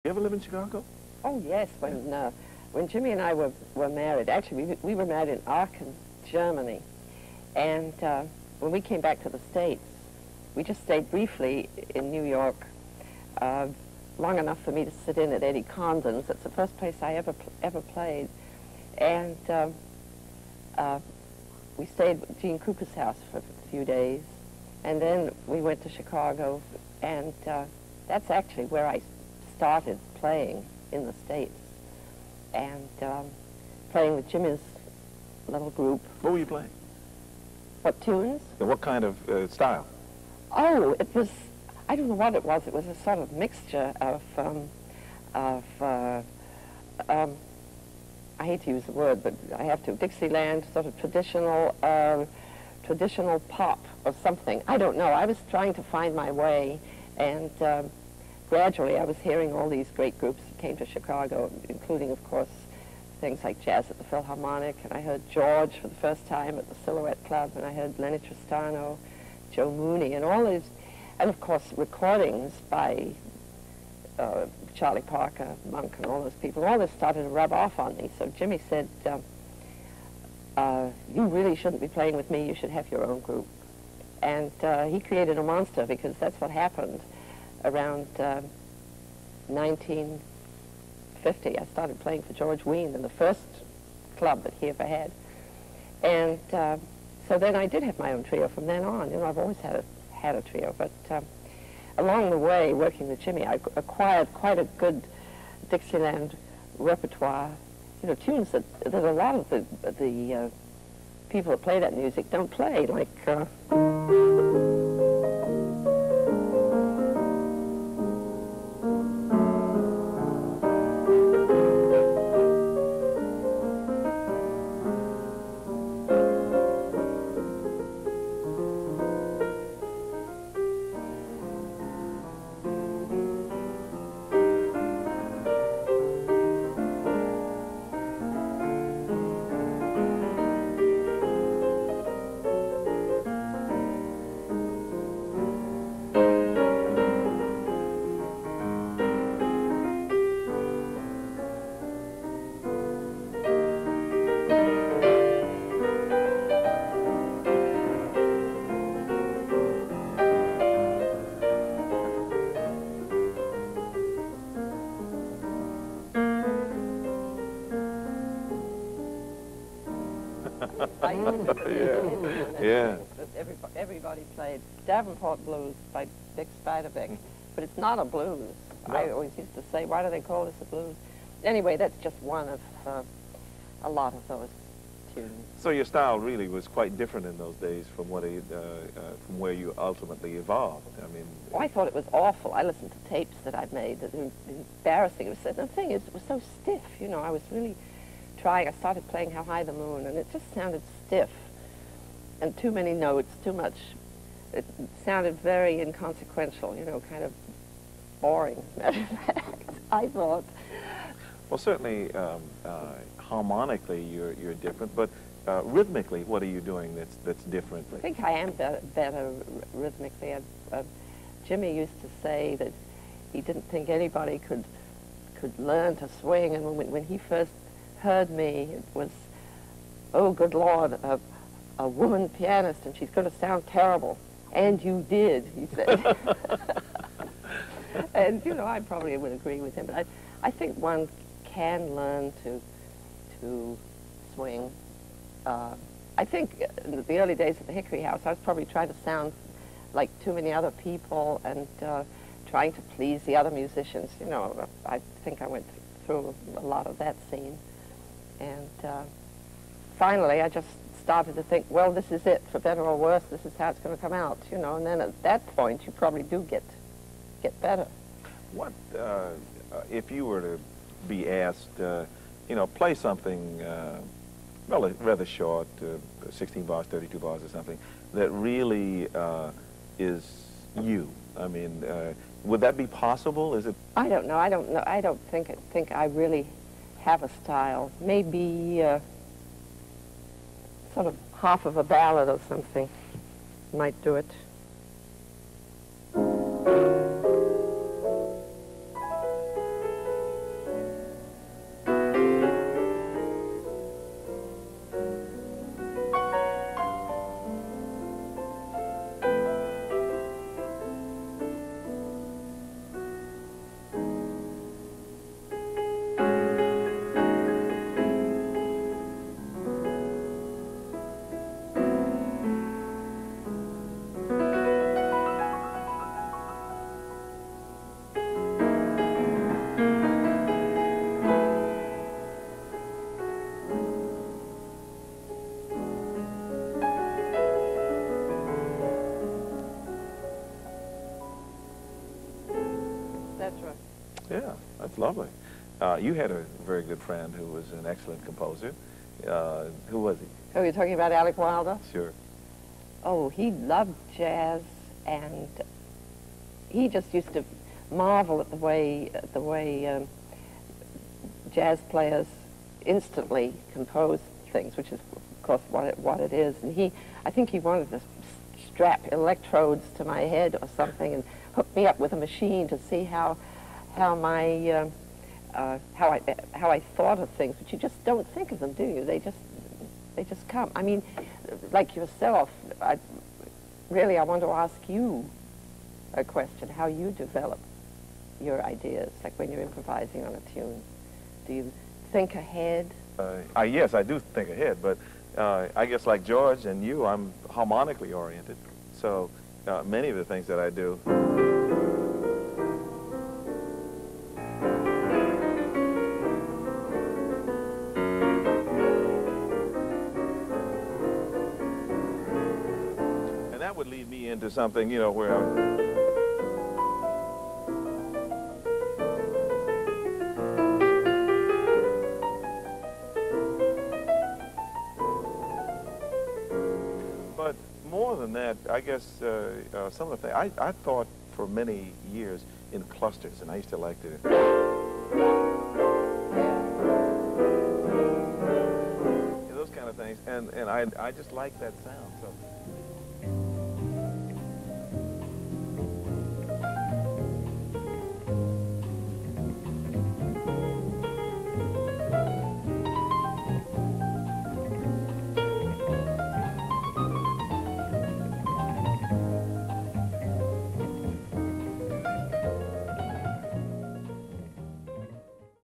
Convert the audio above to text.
You ever live in Chicago? Oh, yes. When Jimmy and I were married, actually, we were married in Aachen, Germany. And when we came back to the States, we just stayed briefly in New York, long enough for me to sit in at Eddie Condon's. That's the first place I ever played. And we stayed at Gene Cooper's house for a few days. And then we went to Chicago, and that's actually where I started playing in the States. And playing with Jimmy's little group. What were you playing? What tunes? And what kind of style? Oh, it was, I don't know what it was. It was a sort of mixture of I hate to use the word, but I have to, Dixieland, sort of traditional pop or something. I don't know. I was trying to find my way, and gradually I was hearing all these great groups that came to Chicago, including, of course, things like jazz at the Philharmonic, and I heard George for the first time at the Silhouette Club, and I heard Lenny Tristano, Joe Mooney, and all these, and of course recordings by Charlie Parker, Monk, and all those people. All this started to rub off on me, so Jimmy said, you really shouldn't be playing with me, you should have your own group. And he created a monster, because that's what happened around 1950. I started playing for George Wein in the first club that he ever had. And so then I did have my own trio from then on. You know, I've always had a trio, but along the way, working with Jimmy, I acquired quite a good Dixieland repertoire. You know, tunes that a lot of the people that play that music don't play, like... Yeah. Everybody played Davenport Blues by Dick Spiderbeck, but it's not a blues. No. I always used to say, why do they call this a blues? Anyway, that's just one of a lot of those tunes. So your style really was quite different in those days from what from where you ultimately evolved. I mean, Oh, I thought it was awful. I listened to tapes that I'd made that were embarrassing. It was, the thing is, it was so stiff. You know, I was really trying. I started playing How High the Moon, and it just sounded stiff. And too many notes, too much. It sounded very inconsequential, you know, kind of boring, matter of fact, I thought. well, certainly harmonically you're different, but rhythmically, what are you doing that's different? I think I am better rhythmically. Jimmy used to say that he didn't think anybody could learn to swing, and when he first heard me, it was, oh, good Lord, a woman pianist, and she's going to sound terrible. And you did, he said. And, you know, I probably would agree with him, but I think one can learn to swing. I think in the early days at the Hickory House, I was probably trying to sound like too many other people and trying to please the other musicians. You know, I think I went through a lot of that scene. And finally, I just started to think, well, this is it, for better or worse, this is how it's going to come out, you know, and then at that point, you probably do get better. What, if you were to be asked, you know, play something rather short, 16 bars, 32 bars or something, that really is you? I mean, would that be possible? Is it? I don't know. I don't think I really have a style. Maybe sort of half of a ballad or something might do it. That's lovely. You had a very good friend who was an excellent composer. Who was he? Oh, you're talking about Alec Wilder? Sure. Oh, he loved jazz, and he just used to marvel at the way jazz players instantly compose things, which is, of course, what it is. And I think he wanted to strap electrodes to my head or something and hook me up with a machine to see how I thought of things. But you just don't think of them, do you? They just come. I mean, like yourself, I want to ask you a question: how you develop your ideas, like when you're improvising on a tune. Do you think ahead? Yes, I do think ahead, but I guess like George and you, I'm harmonically oriented. So many of the things that I do. And that would lead me into something, you know, where but more than that, I guess some of the things, I thought for many years in clusters, and I used to like to those kind of things, and I just like that sound. So